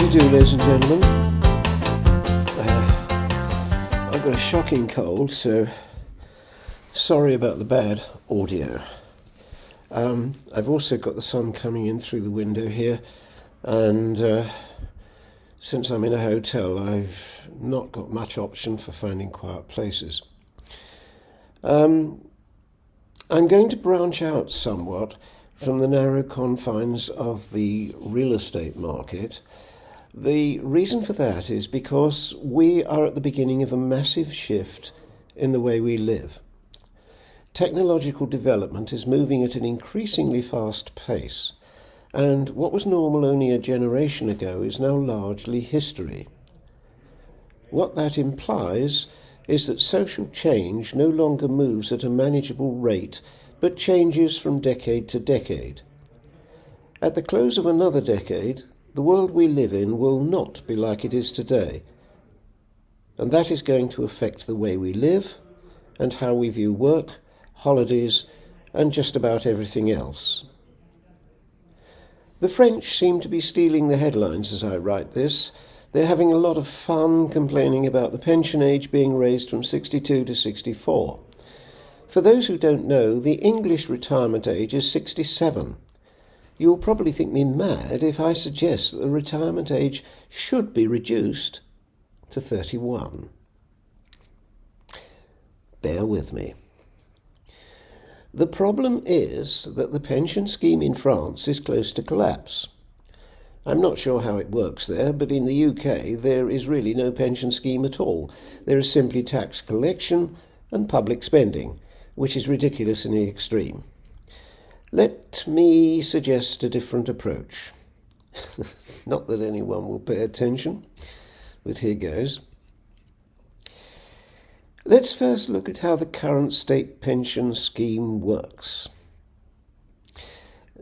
do you do, ladies and gentlemen? I've got a shocking cold, so sorry about the bad audio. I've also got the sun coming in through the window here, and since I'm in a hotel, I've not got much option for finding quiet places. I'm going to branch out somewhat from the narrow confines of the real estate market. The reason for that is because we are at the beginning of a massive shift in the way we live. Technological development is moving at an increasingly fast pace, and what was normal only a generation ago is now largely history. What that implies is that social change no longer moves at a manageable rate, but changes from decade to decade. At the close of another decade, the world we live in will not be like it is today, and that is going to affect the way we live and how we view work, holidays, and just about everything else. The French seem to be stealing the headlines as I write this. They're having a lot of fun complaining about the pension age being raised from 62 to 64. For those who don't know, the English retirement age is 67. You'll probably think me mad if I suggest that the retirement age should be reduced to 31. Bear with me. The problem is that the pension scheme in France is close to collapse. I'm not sure how it works there, but in the UK there is really no pension scheme at all. There is simply tax collection and public spending, which is ridiculous in the extreme. Let me suggest a different approach. Not that anyone will pay attention, but here goes. Let's first look at how the current state pension scheme works.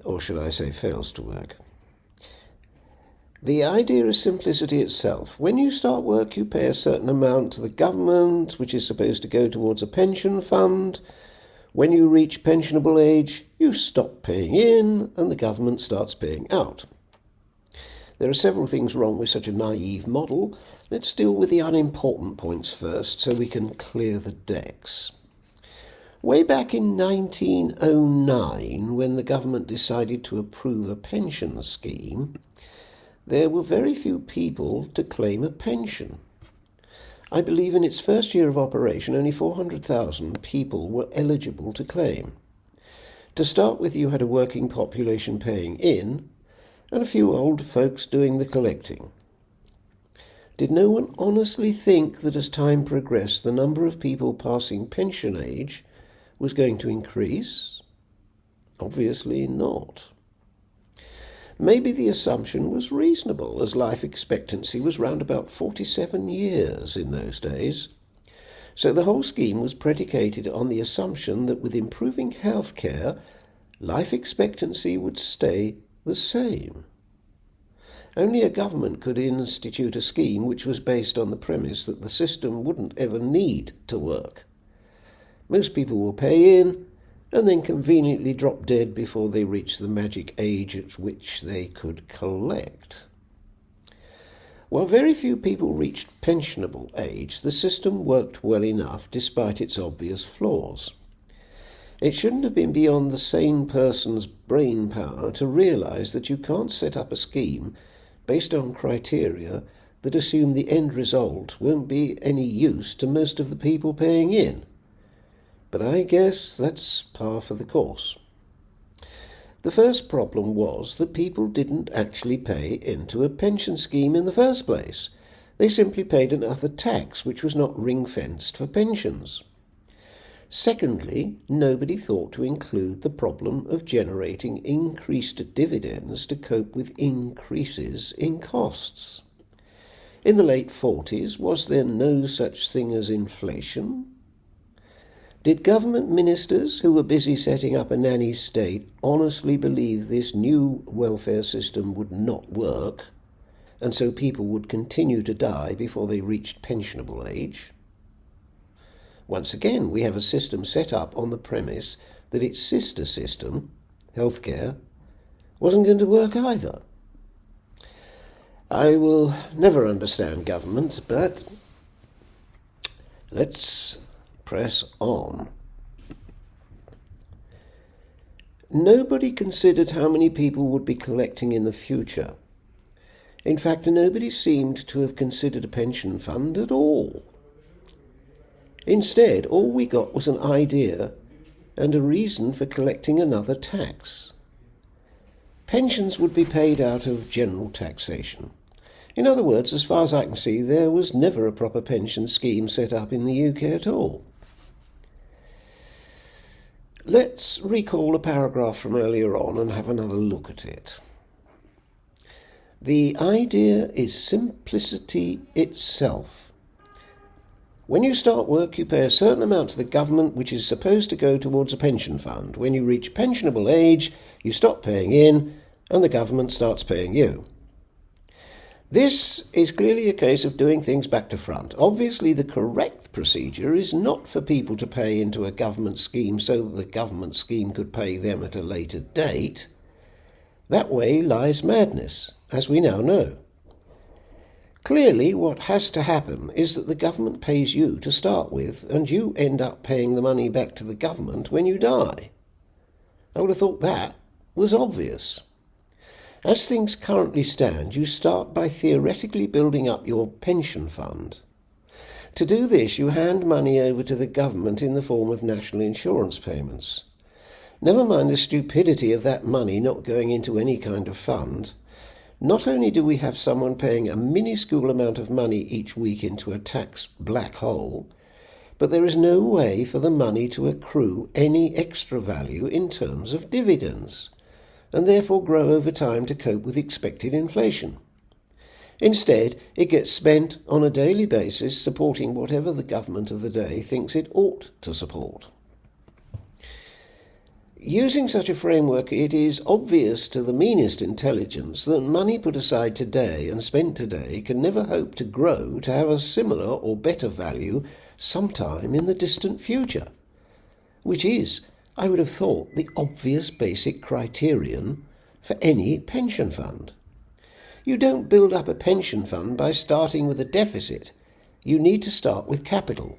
Or should I say fails to work. The idea is simplicity itself. When you start work, you pay a certain amount to the government, which is supposed to go towards a pension fund. When you reach pensionable age, you stop paying in and the government starts paying out. There are several things wrong with such a naive model. Let's deal with the unimportant points first so we can clear the decks. Way back in 1909, when the government decided to approve a pension scheme, there were very few people to claim a pension. I believe in its first year of operation, only 400,000 people were eligible to claim. To start with, you had a working population paying in, and a few old folks doing the collecting. Did no one honestly think that as time progressed, the number of people passing pension age was going to increase? Obviously not. Maybe the assumption was reasonable, as life expectancy was round about 47 years in those days. So the whole scheme was predicated on the assumption that with improving health care, life expectancy would stay the same. Only a government could institute a scheme which was based on the premise that the system wouldn't ever need to work. Most people will pay in and then conveniently drop dead before they reach the magic age at which they could collect. While very few people reached pensionable age, the system worked well enough despite its obvious flaws. It shouldn't have been beyond the sane person's brain power to realise that you can't set up a scheme based on criteria that assume the end result won't be any use to most of the people paying in. But I guess that's par for the course. The first problem was that people didn't actually pay into a pension scheme in the first place. They simply paid another tax which was not ring-fenced for pensions. Secondly, nobody thought to include the problem of generating increased dividends to cope with increases in costs. In the late 40s, was there no such thing as inflation? Did government ministers who were busy setting up a nanny state honestly believe this new welfare system would not work, and so people would continue to die before they reached pensionable age? Once again, we have a system set up on the premise that its sister system, healthcare, wasn't going to work either. I will never understand government, but let's press on. Nobody considered how many people would be collecting in the future. In fact, nobody seemed to have considered a pension fund at all. Instead, all we got was an idea and a reason for collecting another tax. Pensions would be paid out of general taxation. In other words, as far as I can see, there was never a proper pension scheme set up in the UK at all. Let's recall a paragraph from earlier on and have another look at it. The idea is simplicity itself. When you start work, you pay a certain amount to the government, which is supposed to go towards a pension fund. When you reach pensionable age, you stop paying in, and the government starts paying you. This is clearly a case of doing things back to front. Obviously, the correct procedure is not for people to pay into a government scheme so that the government scheme could pay them at a later date. That way lies madness, as we now know. Clearly, what has to happen is that the government pays you to start with, and you end up paying the money back to the government when you die. I would have thought that was obvious. As things currently stand, you start by theoretically building up your pension fund. To do this, you hand money over to the government in the form of national insurance payments. Never mind the stupidity of that money not going into any kind of fund. Not only do we have someone paying a minuscule amount of money each week into a tax black hole, but there is no way for the money to accrue any extra value in terms of dividends, and therefore grow over time to cope with expected inflation. Instead, it gets spent on a daily basis supporting whatever the government of the day thinks it ought to support. Using such a framework, it is obvious to the meanest intelligence that money put aside today and spent today can never hope to grow to have a similar or better value sometime in the distant future, which is, I would have thought, the obvious basic criterion for any pension fund. You don't build up a pension fund by starting with a deficit. You need to start with capital.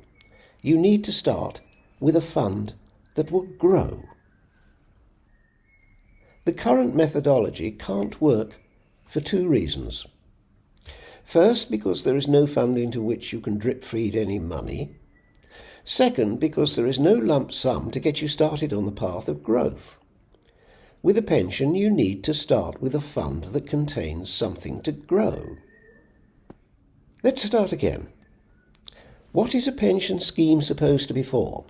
You need to start with a fund that will grow. The current methodology can't work for two reasons. First, because there is no fund into which you can drip feed any money. Second, because there is no lump sum to get you started on the path of growth. With a pension, you need to start with a fund that contains something to grow. Let's start again. What is a pension scheme supposed to be for?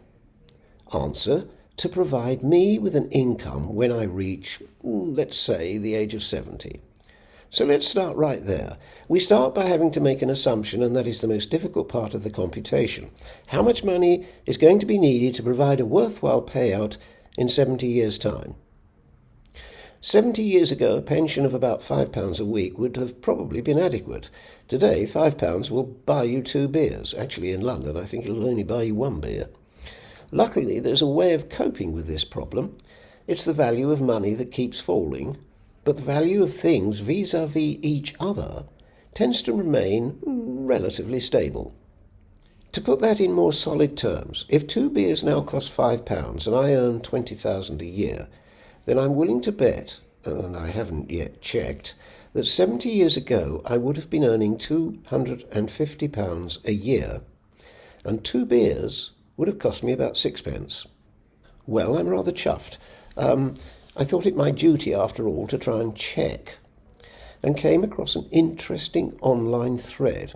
Answer: to provide me with an income when I reach, let's say, the age of 70. So let's start right there. We start by having to make an assumption, and that is the most difficult part of the computation. How much money is going to be needed to provide a worthwhile payout in 70 years' time? 70 years ago, a pension of about £5 a week would have probably been adequate. Today, £5 will buy you 2 beers. Actually, in London, I think it'll only buy you 1 beer. Luckily, there's a way of coping with this problem. It's the value of money that keeps falling, but the value of things vis-à-vis each other tends to remain relatively stable. To put that in more solid terms, if 2 beers now cost £5 and I earn £20,000 a year, then I'm willing to bet, and I haven't yet checked, that 70 years ago I would have been earning £250 a year, and 2 beers would have cost me about 6p. Well, I'm rather chuffed. I thought it my duty, after all, to try and check, and came across an interesting online thread.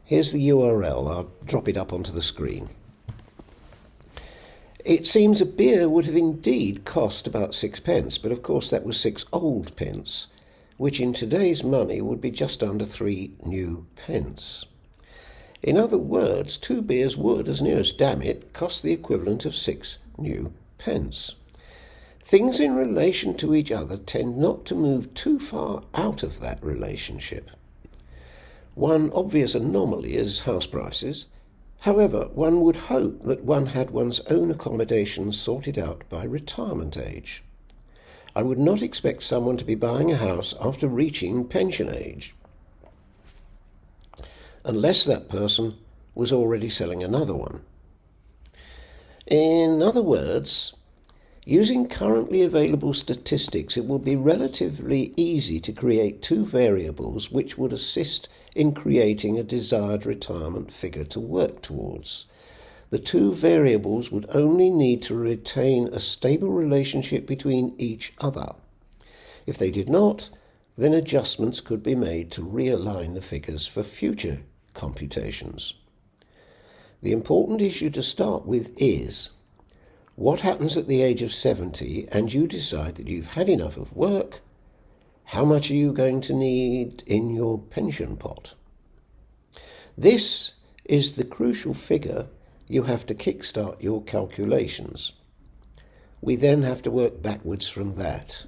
Here's the URL. I'll drop it up onto the screen. It seems a beer would have indeed cost about 6p, but of course that was 6 old pence, which in today's money would be just under 3 new pence. In other words, 2 beers would, as near as damn it, cost the equivalent of 6 new pence. Things in relation to each other tend not to move too far out of that relationship. One obvious anomaly is house prices. However, one would hope that one had one's own accommodation sorted out by retirement age. I would not expect someone to be buying a house after reaching pension age. unless that person was already selling another one. In other words, using currently available statistics, it will be relatively easy to create two variables which would assist in creating a desired retirement figure to work towards. The two variables would only need to retain a stable relationship between each other. If they did not, then adjustments could be made to realign the figures for future computations. The important issue to start with is, what happens at the age of 70 and you decide that you've had enough of work? How much are you going to need in your pension pot? This is the crucial figure you have to kickstart your calculations. We then have to work backwards from that.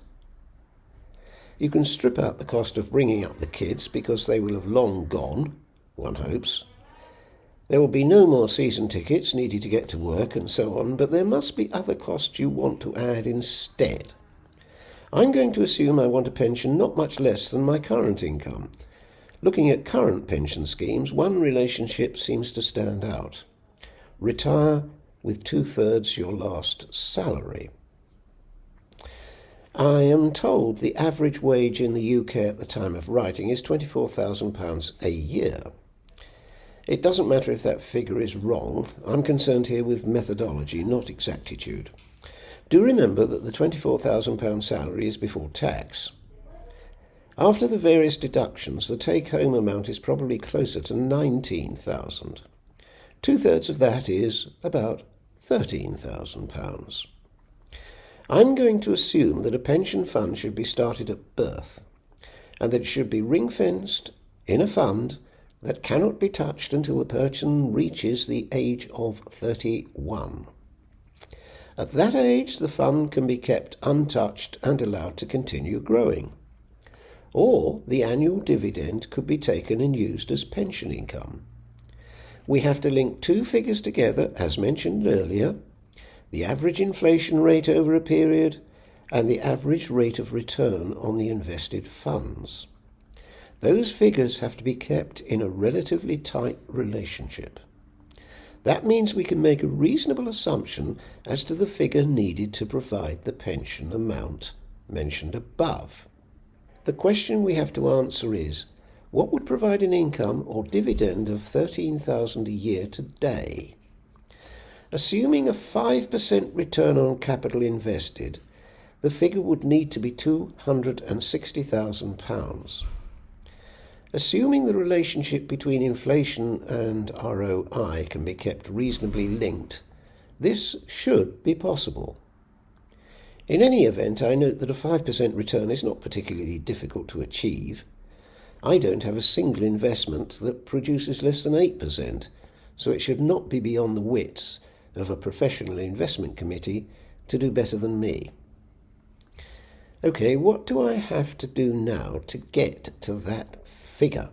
You can strip out the cost of bringing up the kids because they will have long gone, one hopes. There will be no more season tickets needed to get to work and so on, but there must be other costs you want to add instead. I'm going to assume I want a pension not much less than my current income. Looking at current pension schemes, one relationship seems to stand out. Retire with 2/3 your last salary. I am told the average wage in the UK at the time of writing is £24,000 a year. It doesn't matter if that figure is wrong. I'm concerned here with methodology, not exactitude. Do remember that the £24,000 salary is before tax. After the various deductions, the take-home amount is probably closer to £19,000. 2/3 of that is about £13,000. I'm going to assume that a pension fund should be started at birth, and that it should be ring-fenced in a fund that cannot be touched until the person reaches the age of 31. At that age, the fund can be kept untouched and allowed to continue growing. Or the annual dividend could be taken and used as pension income. We have to link two figures together, as mentioned earlier, the average inflation rate over a period and the average rate of return on the invested funds. Those figures have to be kept in a relatively tight relationship. That means we can make a reasonable assumption as to the figure needed to provide the pension amount mentioned above. The question we have to answer is, what would provide an income or dividend of £13,000 a year today? Assuming a 5% return on capital invested, the figure would need to be £260,000. Assuming the relationship between inflation and ROI can be kept reasonably linked, this should be possible. In any event, I note that a 5% return is not particularly difficult to achieve. I don't have a single investment that produces less than 8%, so it should not be beyond the wits of a professional investment committee to do better than me. Okay, what do I have to do now to get to that figure?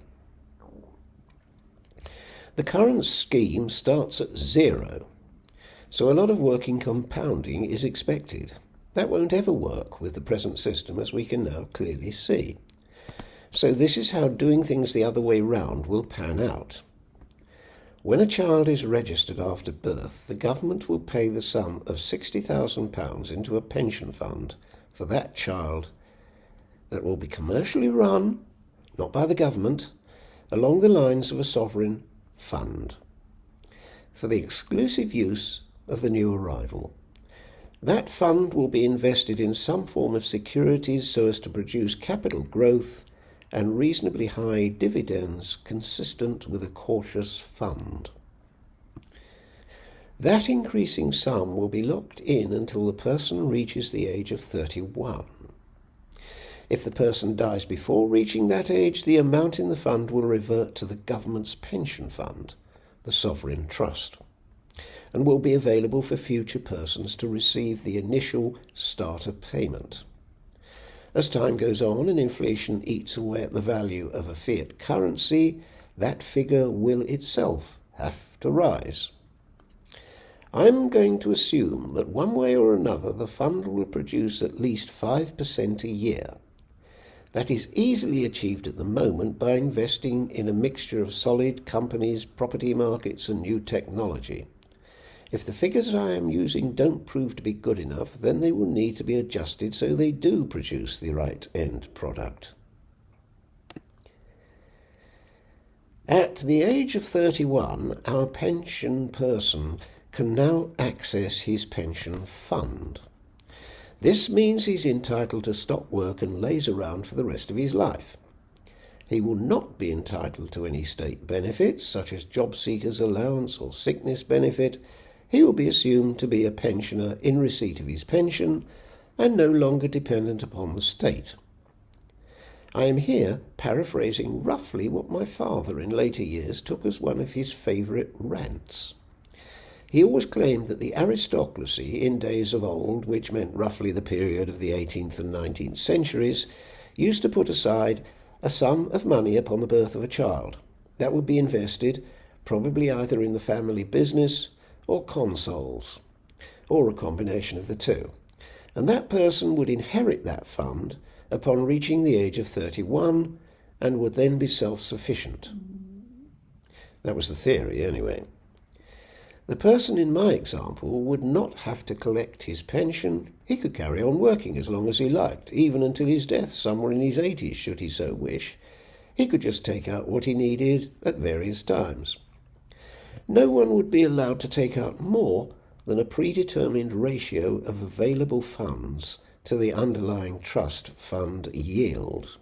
The current scheme starts at 0, so a lot of working compounding is expected. That won't ever work with the present system, as we can now clearly see. So this is how doing things the other way round will pan out. When a child is registered after birth, the government will pay the sum of £60,000 into a pension fund for that child that will be commercially run, not by the government, along the lines of a sovereign fund, for the exclusive use of the new arrival. That fund will be invested in some form of securities so as to produce capital growth and reasonably high dividends consistent with a cautious fund. That increasing sum will be locked in until the person reaches the age of 31. If the person dies before reaching that age, the amount in the fund will revert to the government's pension fund, the sovereign trust, and will be available for future persons to receive the initial starter payment. As time goes on and inflation eats away at the value of a fiat currency, that figure will itself have to rise. I'm going to assume that one way or another the fund will produce at least 5% a year. That is easily achieved at the moment by investing in a mixture of solid companies, property markets and new technology. If the figures I am using don't prove to be good enough, then they will need to be adjusted so they do produce the right end product. At the age of 31, our pension person can now access his pension fund. This means he's entitled to stop work and laze around for the rest of his life. He will not be entitled to any state benefits, such as job seekers allowance or sickness benefit. He will be assumed to be a pensioner in receipt of his pension and no longer dependent upon the state. I am here paraphrasing roughly what my father in later years took as one of his favourite rants. He always claimed that the aristocracy in days of old, which meant roughly the period of the 18th and 19th centuries, used to put aside a sum of money upon the birth of a child. That would be invested probably either in the family business or consols, or a combination of the two. And that person would inherit that fund upon reaching the age of 31 and would then be self-sufficient. That was the theory, anyway. The person in my example would not have to collect his pension. He could carry on working as long as he liked, even until his death somewhere in his 80s, should he so wish. He could just take out what he needed at various times. No one would be allowed to take out more than a predetermined ratio of available funds to the underlying trust fund yield.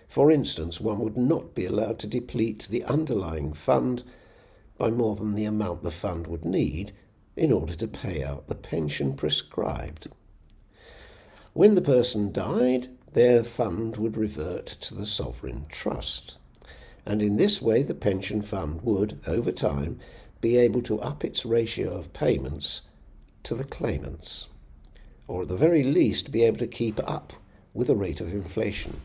For instance, one would not be allowed to deplete the underlying fund by more than the amount the fund would need in order to pay out the pension prescribed. When the person died, their fund would revert to the sovereign trust, and in this way the pension fund would, over time, be able to up its ratio of payments to the claimants, or at the very least be able to keep up with the rate of inflation.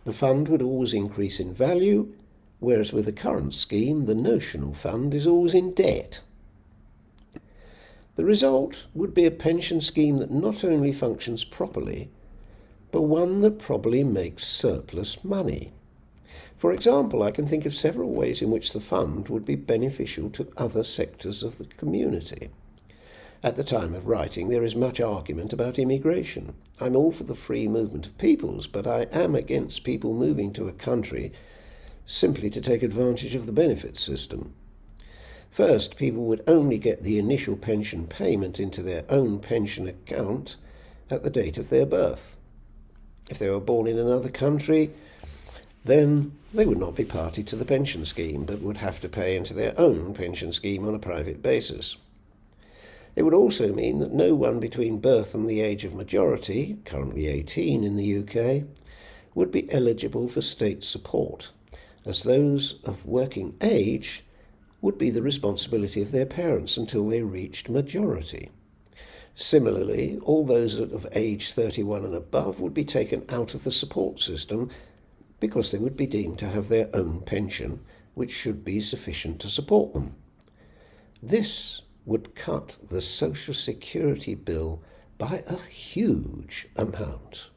The fund would always increase in value, whereas with the current scheme, the notional fund is always in debt. The result would be a pension scheme that not only functions properly, but one that probably makes surplus money. For example, I can think of several ways in which the fund would be beneficial to other sectors of the community. At the time of writing, there is much argument about immigration. I'm all for the free movement of peoples, but I am against people moving to a country simply to take advantage of the benefit system. First, people would only get the initial pension payment into their own pension account at the date of their birth. If they were born in another country, then they would not be party to the pension scheme, but would have to pay into their own pension scheme on a private basis. It would also mean that no one between birth and the age of majority, currently 18 in the UK, would be eligible for state support, as those of working age would be the responsibility of their parents until they reached majority. Similarly, all those of age 31 and above would be taken out of the support system because they would be deemed to have their own pension, which should be sufficient to support them. This would cut the Social Security bill by a huge amount.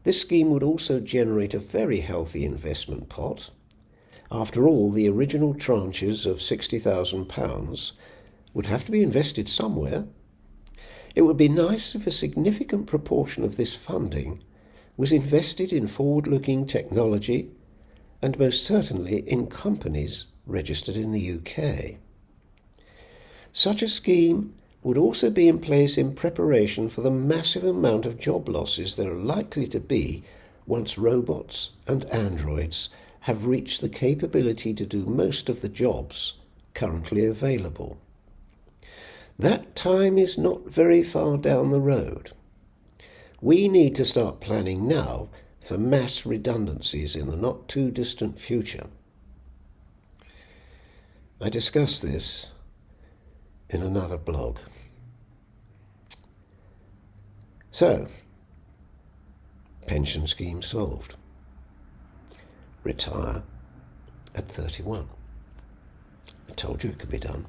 This scheme would also generate a very healthy investment pot. After all, the original tranches of £60,000 would have to be invested somewhere. It would be nice if a significant proportion of this funding was invested in forward-looking technology and most certainly in companies registered in the UK. Such a scheme would also be in place in preparation for the massive amount of job losses there are likely to be once robots and androids have reached the capability to do most of the jobs currently available. That time is not very far down the road. We need to start planning now for mass redundancies in the not too distant future. I discuss this in another blog. So, pension scheme solved. Retire at 31. I told you it could be done.